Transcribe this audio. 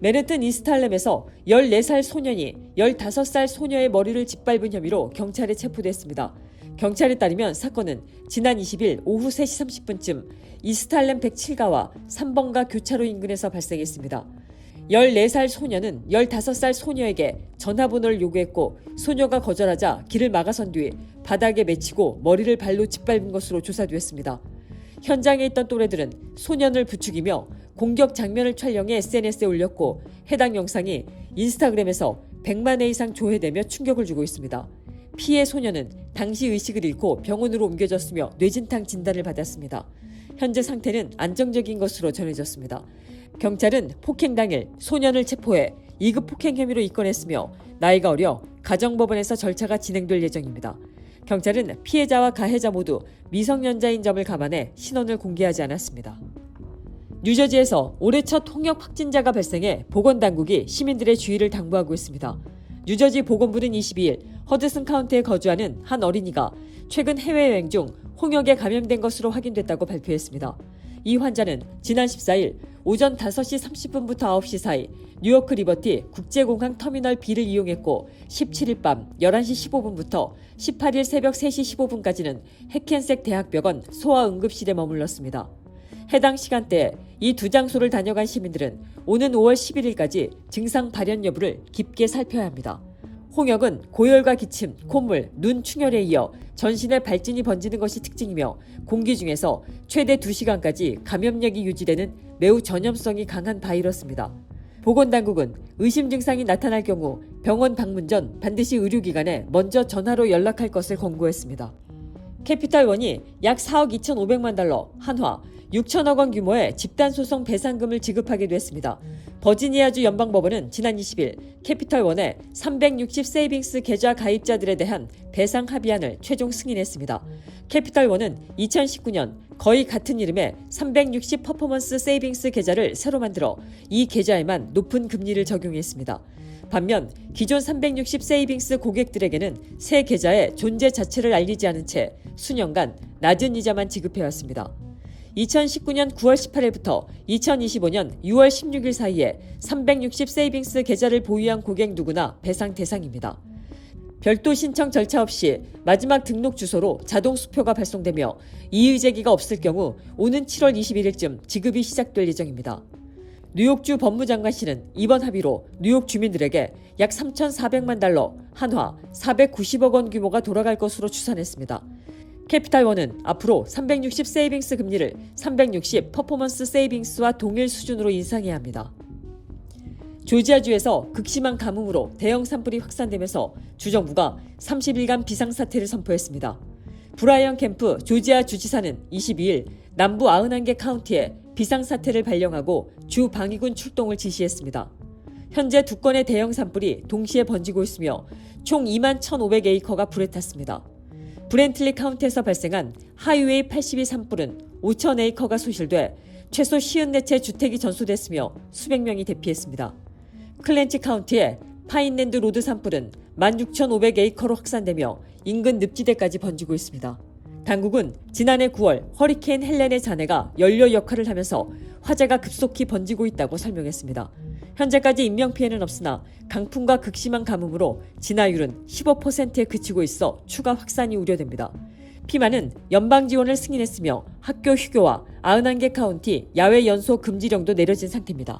맨해튼 이스트할렘에서 14살 소년이 15살 소녀의 머리를 짓밟은 혐의로 경찰에 체포됐습니다. 경찰에 따르면 사건은 지난 20일 오후 3시 30분쯤 이스트할렘 107가와 3번가 교차로 인근에서 발생했습니다. 14살 소년은 15살 소녀에게 전화번호를 요구했고 소녀가 거절하자 길을 막아선 뒤 바닥에 맺히고 머리를 발로 짓밟은 것으로 조사됐습니다. 현장에 있던 또래들은 소년을 부추기며 공격 장면을 촬영해 SNS에 올렸고 해당 영상이 인스타그램에서 100만 회 이상 조회되며 충격을 주고 있습니다. 피해 소년은 당시 의식을 잃고 병원으로 옮겨졌으며 뇌진탕 진단을 받았습니다. 현재 상태는 안정적인 것으로 전해졌습니다. 경찰은 폭행 당일 소년을 체포해 2급 폭행 혐의로 입건했으며 나이가 어려 가정법원에서 절차가 진행될 예정입니다. 경찰은 피해자와 가해자 모두 미성년자인 점을 감안해 신원을 공개하지 않았습니다. 뉴저지에서 올해 첫 홍역 확진자가 발생해 보건당국이 시민들의 주의를 당부하고 있습니다. 뉴저지 보건부는 22일 허드슨 카운티에 거주하는 한 어린이가 최근 해외여행 중 홍역에 감염된 것으로 확인됐다고 발표했습니다. 이 환자는 지난 14일 오전 5시 30분부터 9시 사이 뉴요크 리버티 국제공항 터미널 B를 이용했고 17일 밤 11시 15분부터 18일 새벽 3시 15분까지는 해켄색 대학병원 소아응급실에 머물렀습니다. 해당 시간대에 이 두 장소를 다녀간 시민들은 오는 5월 11일까지 증상 발현 여부를 깊게 살펴야 합니다. 홍역은 고열과 기침, 콧물, 눈 충혈에 이어 전신에 발진이 번지는 것이 특징이며 공기 중에서 최대 2시간까지 감염력이 유지되는 매우 전염성이 강한 바이러스입니다. 보건당국은 의심 증상이 나타날 경우 병원 방문 전 반드시 의료기관에 먼저 전화로 연락할 것을 권고했습니다. 캐피탈원이 약 4억 2,500만 달러, 한화 6천억 원 규모의 집단소송 배상금을 지급하기도 했습니다. 버지니아주 연방법원은 지난 20일 캐피탈원의 360 세이빙스 계좌 가입자들에 대한 배상 합의안을 최종 승인했습니다. 캐피탈원은 2019년 거의 같은 이름의 360 퍼포먼스 세이빙스 계좌를 새로 만들어 이 계좌에만 높은 금리를 적용했습니다. 반면 기존 360 세이빙스 고객들에게는 새 계좌의 존재 자체를 알리지 않은 채 수년간 낮은 이자만 지급해왔습니다. 2019년 9월 18일부터 2025년 6월 16일 사이에 360 세이빙스 계좌를 보유한 고객 누구나 배상 대상입니다. 별도 신청 절차 없이 마지막 등록 주소로 자동 수표가 발송되며 이의 제기가 없을 경우 오는 7월 21일쯤 지급이 시작될 예정입니다. 뉴욕주 법무장관실은 이번 합의로 뉴욕 주민들에게 약 3,400만 달러, 한화 490억 원 규모가 돌아갈 것으로 추산했습니다. 캐피탈원은 앞으로 360 세이빙스 금리를 360 퍼포먼스 세이빙스와 동일 수준으로 인상해야 합니다. 조지아주에서 극심한 가뭄으로 대형 산불이 확산되면서 주정부가 30일간 비상사태를 선포했습니다. 브라이언 캠프 조지아 주지사는 22일 남부 91개 카운티에 비상사태를 발령하고 주 방위군 출동을 지시했습니다. 현재 2건의 대형 산불이 동시에 번지고 있으며 총 21,500에이커가 불에 탔습니다. 브렌틀리 카운티에서 발생한 하이웨이 82 산불은 5,000에이커가 소실돼 최소 54채 주택이 전소됐으며 수백 명이 대피했습니다. 클렌치 카운티의 파인랜드 로드 산불은 16,500에이커로 확산되며 인근 늪지대까지 번지고 있습니다. 당국은 지난해 9월 허리케인 헬렌의 잔해가 연료 역할을 하면서 화재가 급속히 번지고 있다고 설명했습니다. 현재까지 인명피해는 없으나 강풍과 극심한 가뭄으로 진화율은 15%에 그치고 있어 추가 확산이 우려됩니다. 피마는 연방 지원을 승인했으며 학교 휴교와 91개 카운티 야외 연소 금지령도 내려진 상태입니다.